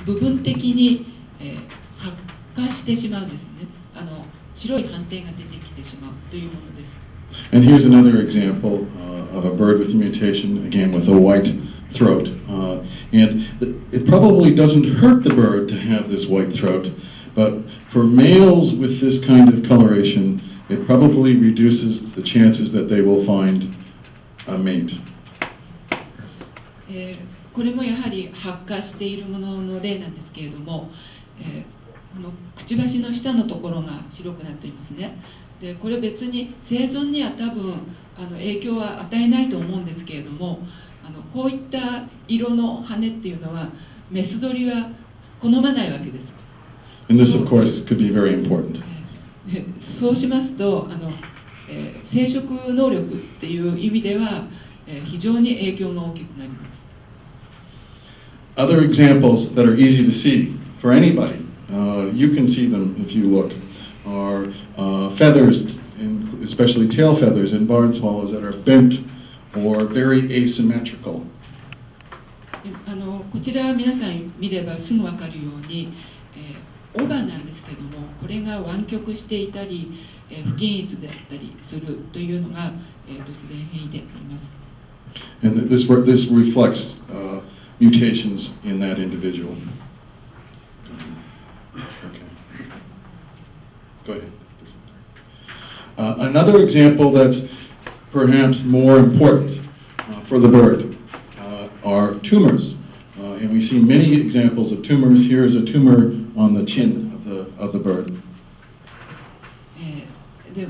部分的に、発火してしまうんですね。白い斑点が出てきてしまうというものです。And here's another example of a bird with a mutation, again with a white throat. And it probably doesn't hurt the bird to have this white throat, but for males with this kind of coloration, it probably reduces the chances that they will find a mate. これもやはり発火しているものの例なんですけれども、くちばしの下のところが白くなっていますね。でこれ別に生存には多分影響は与えないと思うんですけれども、こういった色の羽っていうのはメス鳥は好まないわけです。And this, of course, could be very important. そうしますと生殖能力っていう意味では非常に影響が大きくなります。Other examples that are easy to see for anybody, you can see them if you look, are feathers, especially tail feathers in barn swallows that are bent or very asymmetrical. こちら皆さん見ればすぐ分かるように、雄羽なんですけども、これが湾曲していたり、不均一であったりするというのが、突然変異であります。And this reflects mutations in that individual. Okay. Go ahead. Another example that's perhaps more important for the bird are tumors. And we see many examples of tumors. Here is a tumor on the chin of the bird. で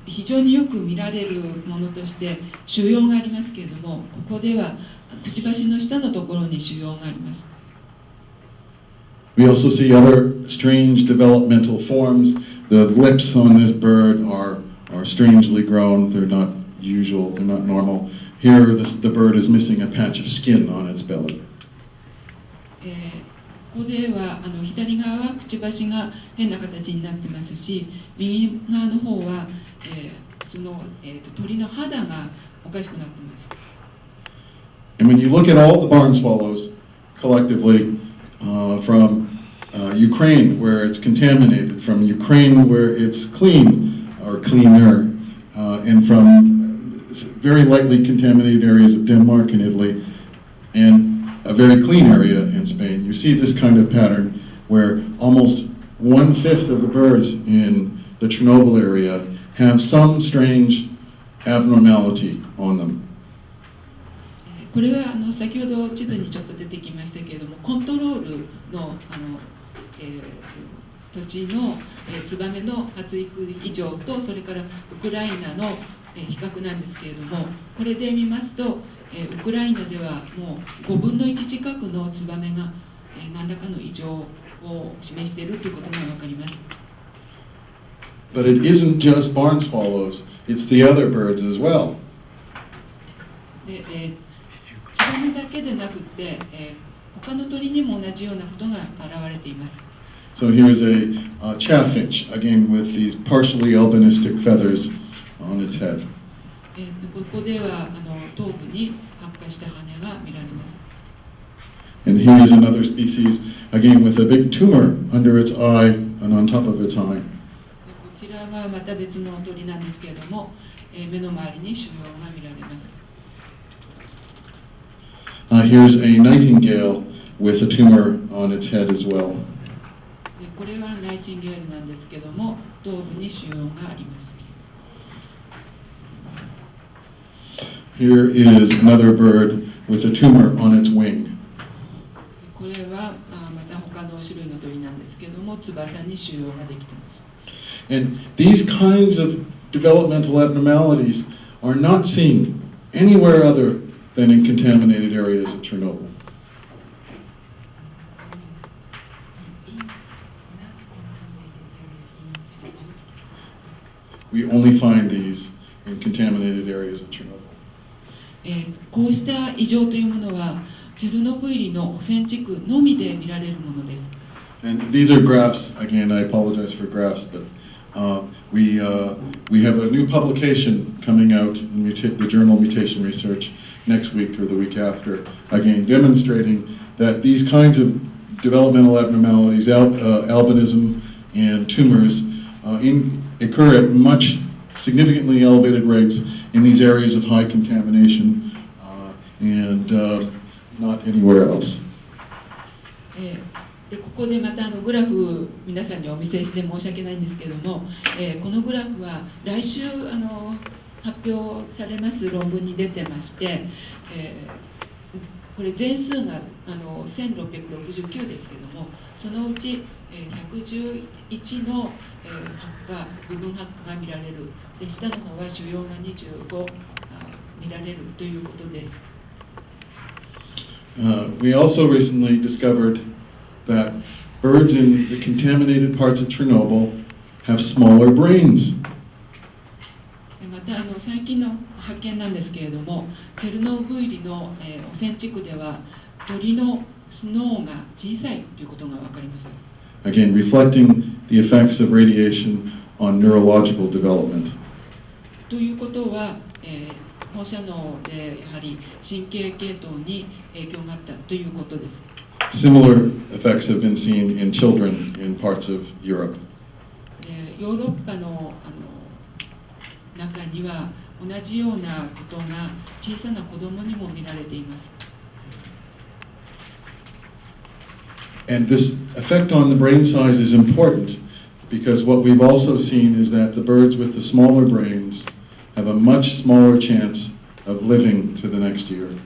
非常によく見られるものとして腫瘍がありますけれども、ここではくちばしの下のところに腫瘍があります。We also see other strange developmental forms. The lips on this bird are strangely grown. They're not usual, they're not normal. Here the bird is missing a patch of skin on its belly. ここでは左側はくちばしが変な形になってますし、右側の方は、その、鳥の肌がおかしくなってます。And when you look at all the barn swallows collectively, from Ukraine where it's contaminated, from Ukraine where it's clean or cleaner, and from very lightly contaminated areas of Denmark and Italy, and a very clean area in Spain, you see this kind of pattern where almost 1/5 of the birds in the Chernobyl area have some strange abnormality on them. これは先ほど地図にちょっと出てきましたけれども、コントロールの土地のツバメの発育異常と、それからウクライナの比較なんですけれども、これで見ますとウクライナではもう5分の1近くのツバメが何らかの異常を示しているということが分かります。But it isn't just barn swallows, it's the other birds as well. でツバメだけでなくて、他の鳥にも同じようなことが現れています。So here's a chaffinch, again with these partially albinistic feathers on its head. ここでは頭部に発火した羽が見られます。And here's another species, again with a big tumor under its eye and on top of its eye. こちらはまた別の鳥なんですけれども、目の周りに腫瘍が見られます。Here's a nightingale with a tumor on its head as well. これはナイチンゲールなんですけども、頭部に腫瘍があります。Here is another bird with a tumor on its wing. これはまた他の種類の鳥なんですけども、翼に腫瘍ができています。And these kinds of developmental abnormalities are not seen anywhere other than in contaminated areas of Chernobyl. We only find these in contaminated areas of Chernobyl. こうした異常というものはチェルノブイリの汚染地区のみで見られるものです。And these are graphs. Again, I apologize for graphs, but we have a new publication coming out in the journal Mutation Research next week or the week after. Again, demonstrating that these kinds of developmental abnormalities, albinism, and tumors occur at much significantly elevated rates in these areas of high contamination and not anywhere else. でここでまたグラフ皆さんにお見せして申し訳ないんですけども、このグラフは来週発表されます論文に出てまして、これ全数が1669ですけども、そのうち111の部分発火が見られる。で下の方は腫瘍が25見られるということです。We also recently discovered that birds in the contaminated parts of Chernobyl have smaller brains. また最近の発見なんですけれども、チェルノブイリの汚染地区では鳥の脳が小さいということが分かりました。Again, reflecting the effects of radiation on neurological development. ということは、放射能でやはり神経系統に影響があったということです。Similar effects have been seen in children in parts of Europe. ヨーロッパの中には同じようなことが小さな子供にも見られています。And this effect on the brain size is important because what we've also seen is that the birds with the smaller brains have a much smaller chance of living to the next year.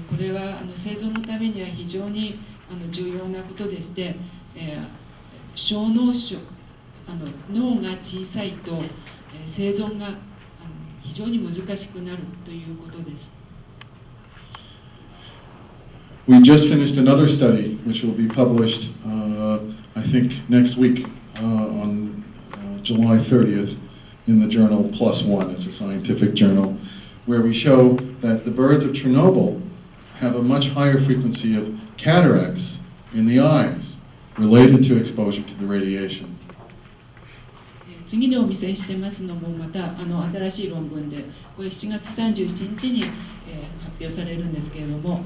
これは生存のためには非常に重要なことでして、小脳症脳が小さいと生存が非常に難しくなるということです。We just finished another study which will be published, I think, next week on July 30th in the journal PLOS ONE. It's a scientific journal where we show that the birds of Chernobyl have a much higher frequency of cataracts in the eyes related to exposure to the radiation. 次にお見せしてますのもまた新しい論文で、これ7月31日に、発表されるんですけれども、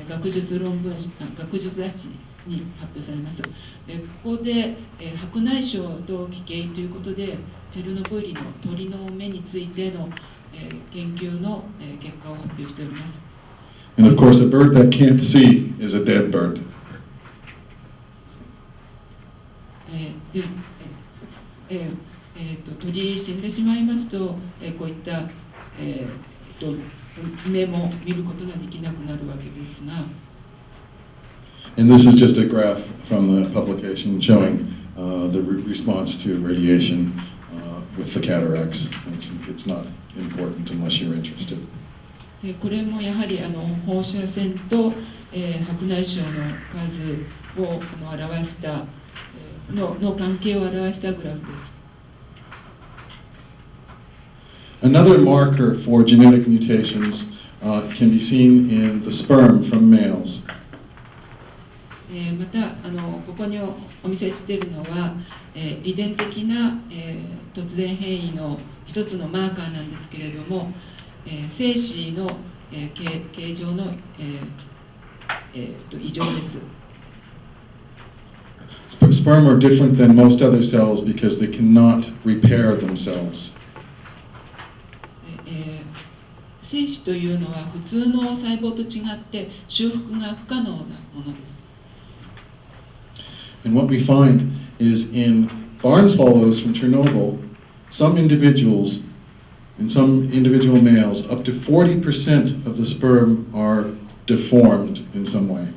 学術雑誌に発表されます。ここで、白内障と奇形ということで、チェルノブイリの鳥の目についての、研究の、結果を発表しております。And of course, a bird that can't see is a dead bird. 鳥死んでしまいますと、こういった、目も見ることができなくなるわけですが。And this is just a graph from the publication showing the response to radiation with the cataracts. It's not important unless you're interested. これもやはり放射線と、白内障の数を表したの関係を表したグラフです。Another marker for genetic mutations can be seen in the sperm from males. またここにお見せしているのは、遺伝的な、突然変異の一つのマーカーなんですけれども、精子の、形状の、異常です。Sperm are different than most other cells because they cannot repair themselves. 精子というのは普通の細胞と違って修復が不可能なものです。And what we find is in barn swallows from Chernobyl, some individuals, in some individual males, up to 40% of the sperm are deformed in some way.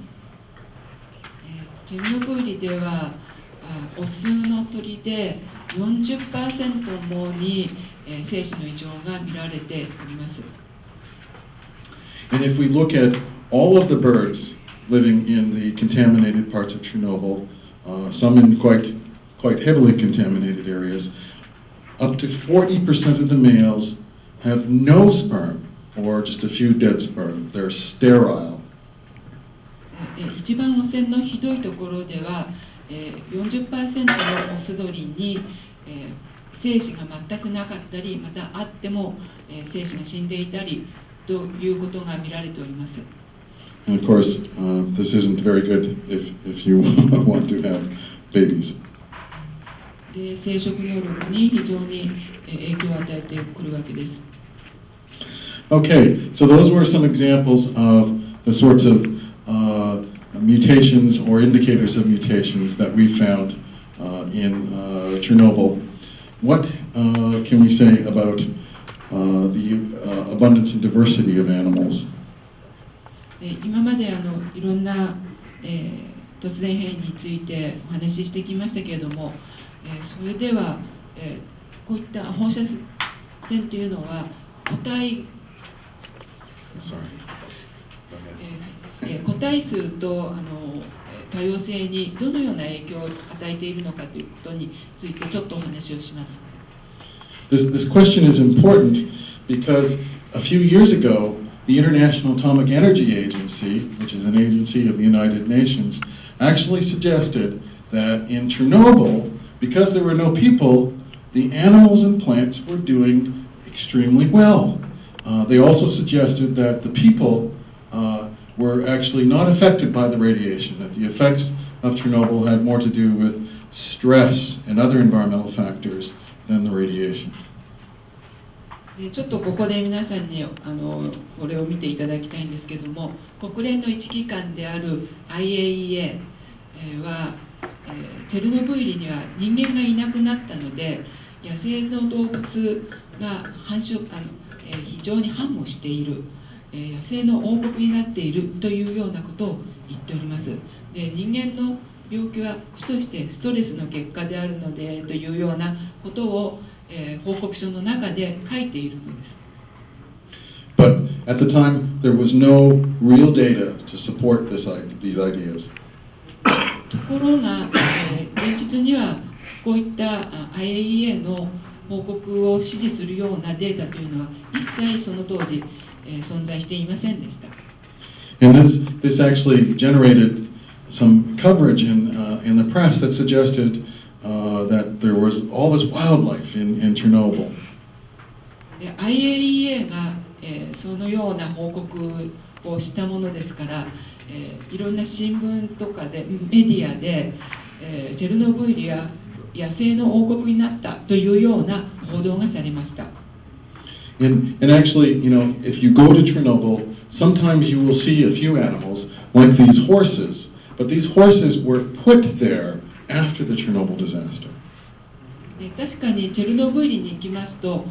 チェルノブイリではオスの鳥で 40% もに精子の異常が見られております。And if we look at all of the birds living in the contaminated parts of Chernobyl, some in quite heavily contaminated areas, up to 40% of the males have no sperm or just a few dead sperm. They're sterile. 一番汚染のひどいところでは 40% のオス鳥に精子が全くなかったり、またあっても精子が死んでいたりということが見られております。And of course, this isn't very good if you want to have babies. で、生殖能力に非常に影響を与えてくるわけです。Okay, so those were some examples of the sorts of mutations or indicators of mutations that we found in Chernobyl. What can we say about the abundance and diversity of animals? 今までいろんな、突然変異についてお話ししてきましたけれども、それでは、こういった放射線というのは個体数と多様性にどのような影響を与えているのかということについてちょっとお話をします。This question is important because a few years ago, the International Atomic Energy Agency, which is an agency of the United Nations, actually suggested that in Chernobyl, because there were no people, the animals and plants were doing extremely well. They also suggested that the people were actually not affected by the radiation, that the effects of Chernobyl had more to do with stress and other environmental factors than the radiation. ちょっとここで皆さんにこれを見ていただきたいんですけども、国連の一機関である IAEA は、チェルノブイリには人間がいなくなったので野生の動物が繁殖非常に繁茂している、野生の王国になっているというようなことを言っております。で、人間の病気は主としてストレスの結果であるのでというようなことを報告書の中で書いているのです。But at the time, there was no real data to support these ideas. ところが、現実にはこういった IAEA の報告を支持するようなデータというのは一切その当時、存在していませんでした。And this actually generated some coverage in the press that suggested that there was all this wildlife in Chernobyl. で IAEA が、そのような報告をしたものですから、いろんな新聞とかでメディアで、チェルノブイリは野生の王国になったというような報道がされました。And actually, you know, if you go to Chernobyl, sometimes you will see a few animals like these horses, but these horses were put there after the Chernobyl disaster. 確かにチェルノブイリに行きますと、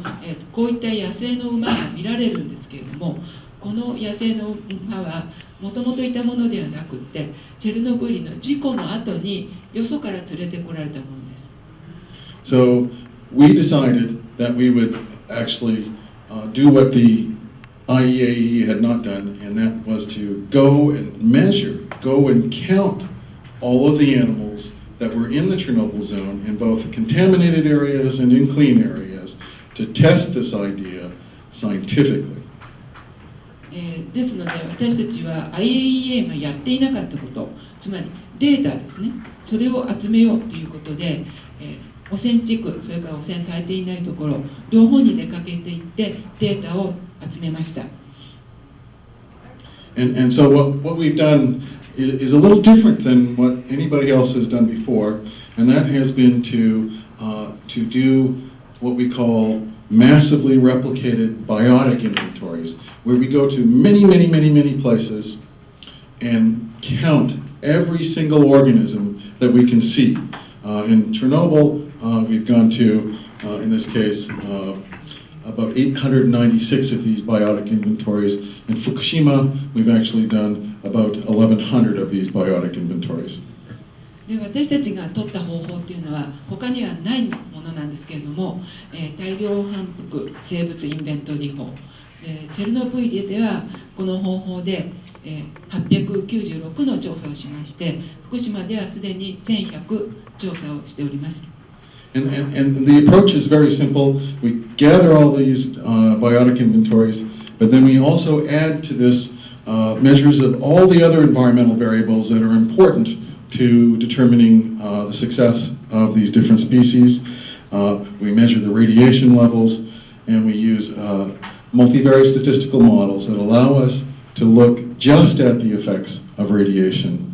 こういった野生の馬が見られるんですけれども、この野生の馬はもともといたものではなくて、チェルノブイリの事故の後によそから連れてこられたものです。So we decided that we would actually do what the IAEA had not done, and that was to go and measure, go and count all of the animals that were in the Chernobyl zone in both contaminated areas and in clean areas to test this idea scientifically. ですので私たちは IAEA がやっていなかったこと、つまりデータですね、それを集めようということで、汚染地区、それから汚染されていないところ、両方に出かけていってデータを集めました。And so what we've done is a little different than what anybody else has done before, and that has been to do what we call massively replicated biotic inventories, where we go to many places and count every single organism that we can see. In Chernobyl, we've gone to, in this case, about 896 of these biotic inventories. In Fukushima, we've actually done about 1,100 of these biotic inventories. で私たちが取った方法というのは他にはないものなんですけれども、大量反復生物インベントリー法、チェルノブイリではこの方法で、896の調査をしまして、福島ではすでに1100調査をしております。And the approach is very simple. We gather all these biotic inventories, but then we also add to this measures of all the other environmental variables that are important to determining the success of these different species. We measure the radiation levels, and we use multivariate statistical models that allow us to look just at the effects of radiation